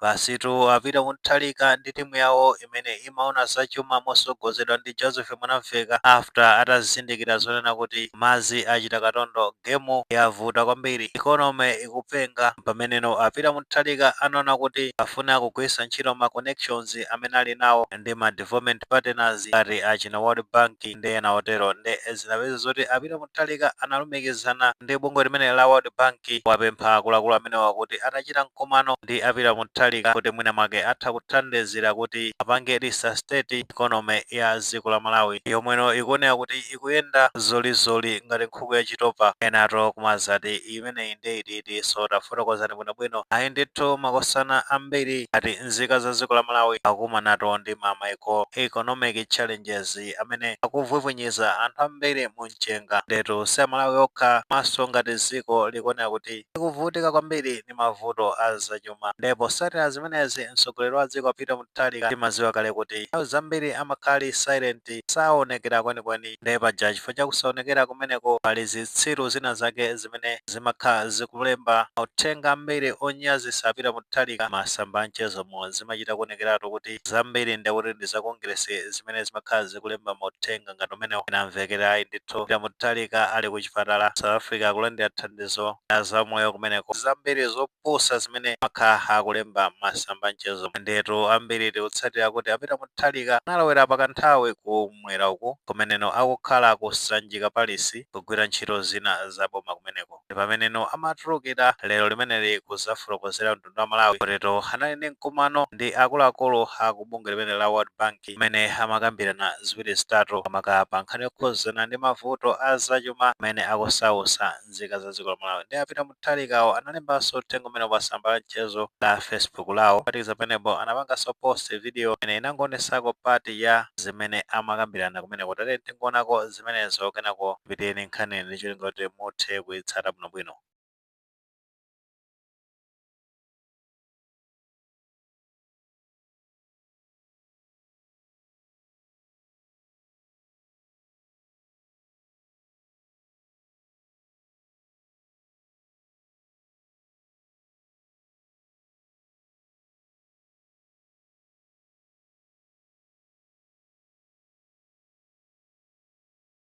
basitu apita kunthalika ndi timu yawo imene imaona zachuma mosogozedwa ndi Joseph Mwanamveka after atazindikira zonena kuti madzi achita katondo gemu yavuta kwambiri ikonomi ikupenga pameneno apita kunthalika anaona kuti afuna kugwiritsa ntchito ma connections amene ali nawo ndi ma development partners ngati achina World Bank ndi ena otero ndi zinapeza zoti apita kunthalika analumikizana ndi bungwe limene la World Bank wapempha akuluakulu amenewa kuti atachita mkumano ndi apita kunthalika kuti mwina mwake atha kuthandizira kuti apange resuscitate economy ya dziko la Malawi yomweno ikuoneka kuti ikuyenda zolizoli ngati nkhuku ya chitopa enato kumazati imeneyi ndi ididi so tafotokozani bwinobwino ayi ndithu makosana ambiri ati nzika za dziko la Malawi akumanato ndi ma microeconomic challenges amene akuvuvunyiza anthu ambiri munjenga ndetu si Malawi okha maso ngati dziko likuoneka kuti likuvutika kwambiri ndi mavuto a zachuma ndipo satira zimenezi mtsogoleri wa dziko apita kunthalika timadziwa kale kuti nthawi zambiri amakhali silent saonekera kwenikweni ndi paja chifukwa chakusaonekera kumeneko pali zitsiru zina zake zimene zimakhala zikulemba mauthenga ambiri onyazisa apita kunthalika masamba amchezomo zimachita kuonekeratu kuti zambiri ndikuti ndi za kongresi zimene zimakhala zikulemba mauthenga ngati umenewo inamvekera ayi ndithu apita kunthalika ali ku chipatala South Africa kulandira thandizo la zamoyo kumeneko zambiri zopusa zimene makhala akulemba masamba amchezomo ndetu ambiri tikutsatira kuti apita kunthalika analowera pakanthawi kumwera uku kumeneno akukhala kusanjika palisi kugwira ntchito zina zaboma kumeneko pameneno amatulukira lero limeneli kuzafotokozera mtundu wa Malawi kuteto anali ndi mkumano ndi akuluakulu akubungwe limene la World Bank amene amakambirana ziwiri zitatu amakapa nkhani yokhuzana ndi mavuto a zachuma amene akusausa nzika za dziko la Malawi ndi apita kunthalikawo analembanso uthenga umene pasamba la mchezo la Facebook lawo patikiza penepo anapanganso post video imene inangoonetsako pati ya zimene amakambirana kumeneko tate tingoonako zimenezo kenako piteni nkhani ndi cholinga kuti muthe kuyitsata bwinobwino.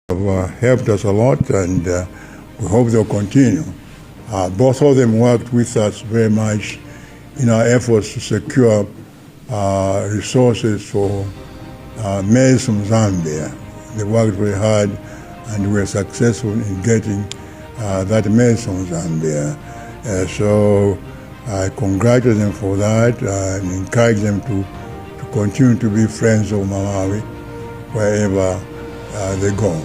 Have helped us a lot, and we hope they'll continue. Both of them worked with us very much in our efforts to secure resources for maize from Zambia. They worked very hard, and we were successful in getting that maize from Zambia. So I congratulate them for that and encourage them to continue to be friends of Malawi wherever they go.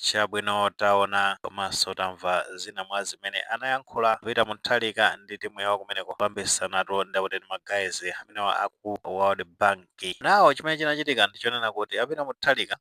Chabwino taona komanso tamva zina mwa zimene anayankhula apita kunthalika ndi timu yawo kumeneko kupambisanato ndakuti ndi magayizi amenewa aku World Bank nawo chimene chinachitika ndichonena kuti apita kunthalika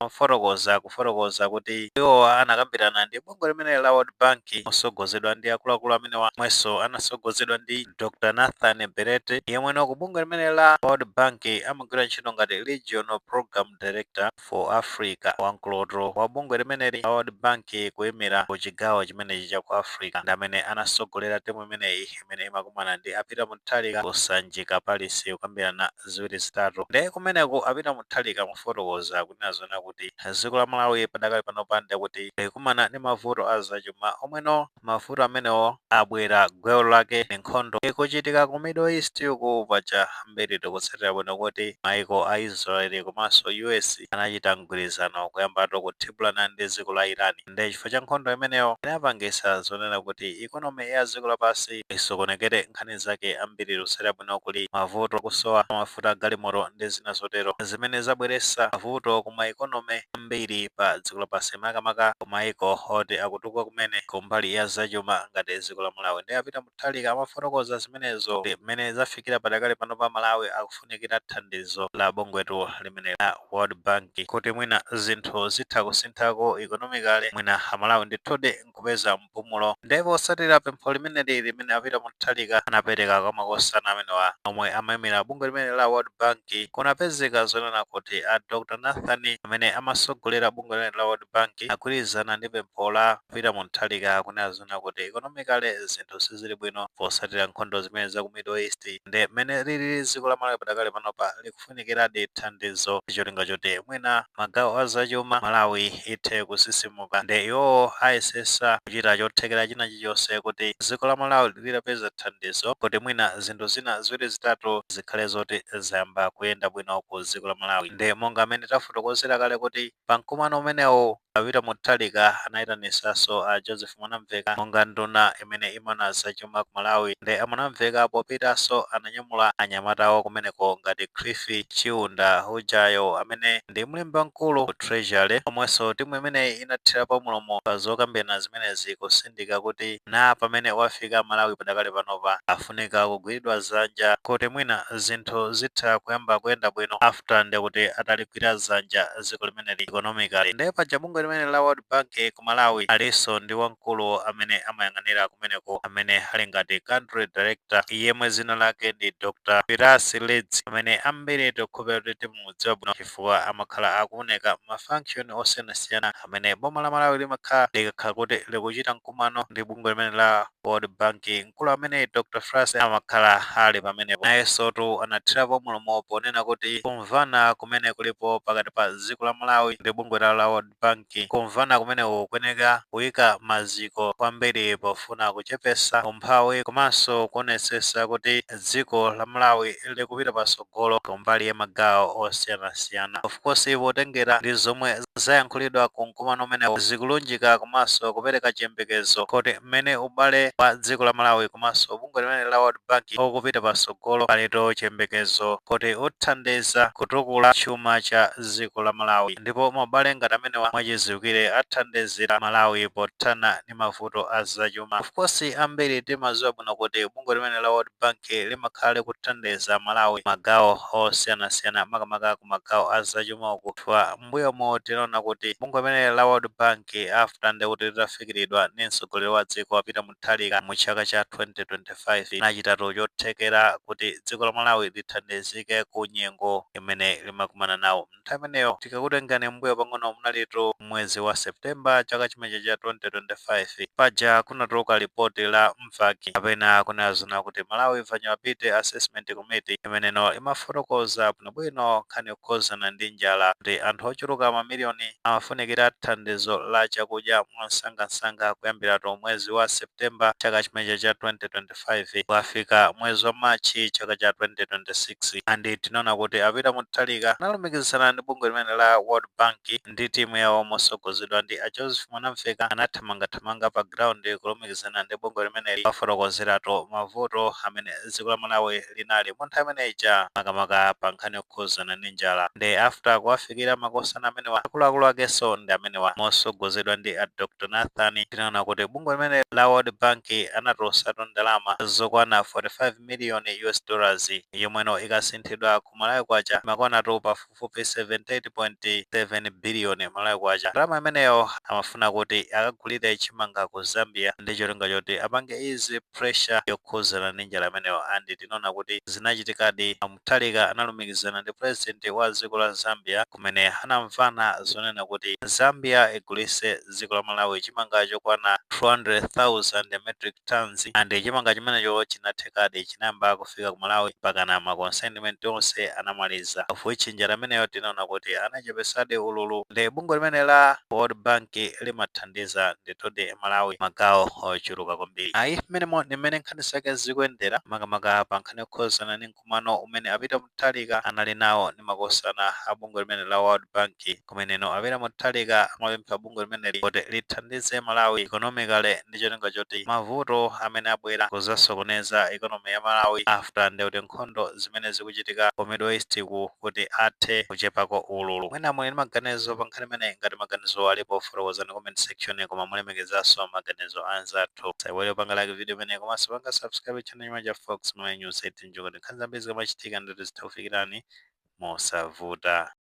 kufotokoza kuti iwo anakambirana ndi bungwe limene la World Bank mosogozedwa ndi akuluakulu amenewa mwenso anasogozedwa ndi Dr. Nathan Berete yemwene ku bungwe limene la World Bank amagwira ntchito ngati Regional Program Director for Africa wankulutu wa bungwe limeneli World Bank kuyimira ku chigawo chimenechi cha ku Africa ndi amene anasogolera timu imeneyi imene imakumana ndi apita kunthalika kusanjika palisi kukambirana ziwiri zitatu ndi kumeneko apita kunthalika kufotokoza kunena zona kuti dziko la Malawi padakali panopanda kuti likumana ndi mavuto a zachuma omweno mavuto amenewo abwera gwero lake ndi nkhondo ikuchitika ku Middle East uku paja mbiri tikutsatira bwino kuti maiko a Israeli komanso US anachita mgwirizano kuyambatu kuthibulana ndi dziko la Iran ndi chifukwa cha nkhondo imeneyo inapangisa zonena kuti ikonomi ya dziko lapansi isokonekere nkhani zake ambiri lusera bwino kuli mavuto kusowa mafuta galimoto ndi zina zotero zimene zabweresa mavuto kuma ikonomi ambiri pa dziko lapansi makamaka kumaiko oti akutuka kumene kumbali ya zachuma ngati dziko la Malawi ndi apita kunthalika amafotokoza zimenezo mmene zafikira padakali pano pa Malawi akufunikira thandizo la bungwetu limene la World Bank kuti mwina zinthu zitha kusinthako ikonomi economically mwina amalawi ndithudi nkupeza mpumulo ndipo osatira pempho limeneli limene apita muthalika anapereka kwa makosana amenewa omwe amayimira bungwe limene la World Bank kunapezeka zonena kuti a Dr. Nathan amene amasogolera bungwe limene la World Bank agwirizana ndi pempho la kupita muthalika kunena zonena kuti economically zinthu sizili bwino posatira nkhondo zimene za ku Middle East ndi mmene lili dziko la Malawi padakali panopa likufunikiradi thandizo cholinga choti mwina magawo azachuma Malawi ithe kusisimuka ndi iwo ayesesa kuchita chothekera china chilichonse kuti dziko la Malawi litapeza thandizo kuti mwina zinthu zina ziwiri zitatu zikhale zoti zayamba kuyenda bwino ku dziko la Malawi ndi monga amene tafotokozera kale kuti pa mkumano umenewo apita muthalika anayitanisanso a Joseph Mwanamveka monga nduna imene imaona zachuma ku Malawi ndi Mwanamveka popitanso ananyamula anyamatawo kumeneko ngati Cliff Chiunda ujayo amene ndi mlembi wamkulu ku Treasury omwenso timu imeneyi inathira pa mulomo pa zokambirana zimenezi kusindika kuti na pamene wafika Malawi padakali panopa afunika kugwiridwa zanja kuti mwina zinthu zitha kuyamba kuyenda bwino after ndi kuti ataligwira zanja dziko limeneli economically ndi paja bungwe limene la World Bank ku Malawi alinso ndi wamkulu amene amayang'anira kumeneko amene ali ngati country director yemwe zina lake ndi Dr. Piras Leeds amene ambiri tikukhulupirira kuti timudziwa bwino chifukwa amakhala akuoneka ma function osiyanasiyana amene boma la Malawi limakhala likakhala kuti likuchita mkumano ndi bungwe limene la World Bank. Mkulu amene Dr. Piras amakhala ali pamenepo nayenso anathirapo mulomo ponena kuti kumvana kumene kulipo pakati pa dziko la Malawi ndi bungwe la World Bank kumvana kumenewo kuyeneka kuyika maziko kwambiri pofuna kuchepesa umphawi komanso kuonetsetsa kuti dziko la Malawi likupita patsogolo kumbali ya magawo osiyanasiyana. Of course potengera ndi zomwe zayankhulidwa ku mkumano umenewo zikulunjika komanso kupereka chiyembekezo kuti mmene ubale wa dziko la Malawi komanso bungwe limene la World Bank ukupita patsogolo palibe chiyembekezo kuti uthandiza kutukula chuma cha dziko la Malawi ndipo mabale ngati amenewa mwachidziwikire athandizira Malawi pothana ndi mavuto azachuma. Of course ambiri timadziwa bwino kuti bungwe limene la World Bank limakhala likuthandiza Malawi magawo osiyanasiyana makamaka ku magawo azachuma uku chifukwa mbuyomo tinaona kuti bungwe limene la World Bank after ndi kuti litafikiridwa ndi mtsogoleri wa dziko apita muthalika mu chaka cha 2025 nachitatu chothekera kuti dziko la Malawi lithandizike ku nyengo imene limakumana nawo. Nthawi imeneyo tikakutengani mbuyo pang'ono munalitu mwezi wa Septemba chaka chimenechi cha 2025 paja kunatuluka ripoti la mvaki kapena kunazona kuti Malawi Annual Assessment Committee imeneno imafotokoza bwinobwino nkhani yokhuzana ndi njala kuti anthu ochuluka mamiliyoni amafunikira thandizo la chakudya mwansangasanga kuyambira mwezi wa Septemba chaka chimenechi cha 2025 kufika mwezi wa Machi chaka cha 2026 andi tinaona kuti apita muthalika analumikizana ndi bungwe limene la World Bank ndi timu yawo mosogozedwa ndi a Joseph Mwanamveka anathamangathamanga pa ground kulumikizana ndi bungwe limeneli pafotokozeratu mavuto amene dziko la Malawi linali mu nthawi imeneyi makamaka pa nkhani yokhuzana ndi njala ndi after kuwafikira makosana amenewa akuluakulu akenso ndi amenewa mosogozedwa ndi a Dr. Nathan tinaona kuti bungwe limene la World Bank anatulutsatu ndalama zokwana 45 million US dollars yomweno ikasinthidwa ku Malawi kwacha makwanatu pafupifupi 78.7 billion Malawi kwacha. Ndalama imeneyo amafuna kuti akagulire chimanga ku Zambia ndi cholinga choti apange izi pressure yokhuzana ndi njala imeneyo andi tinaona kuti zinachitikadi muthalika analumikizana ndi president wa dziko la Zambia kumene anamvana zonena kuti Zambia igulise dziko la Malawi chimanga chokwana 200,000 metric tons andi chimanga chimenecho chinathekadi chinayamba kufika ku Malawi pakana ma consignment onse anamaliza of which njala imeneyo tinaona kuti anachepesadi ululu ndi bungwe limene la World Bank limathandiza nditudi Malawi magawo ochuluka kwambiri. Ayi mmenemo ndi mmene nkhani zake zikuyendera makamaka pa nkhani yokhuzana ndi mkumano umene apita muthalika anali nawo ndi makosana a bungwe limene la World Bank kumeneno apita muthalika amapempha bungwe limeneli kuti lithandize Malawi economically ndi cholinga choti mavuto amene abwera kuzasokoneza economy ya Malawi after ndi kuti nkhondo zimene zikuchitika ku Middle East kuti athe kuchepako ululu. Mwina muli ndi maganizo pa nkhani imene ngati maganizo alipo fotokoza ndi comment section koma mulemekezanso maganizo anzathu. Saiwale panga like video imene komanso panga subscribe channel ya Fox Malawi News 18 njoka ndi nkhani zambiri zikamachitika ndi zitaufikirani mosavuta.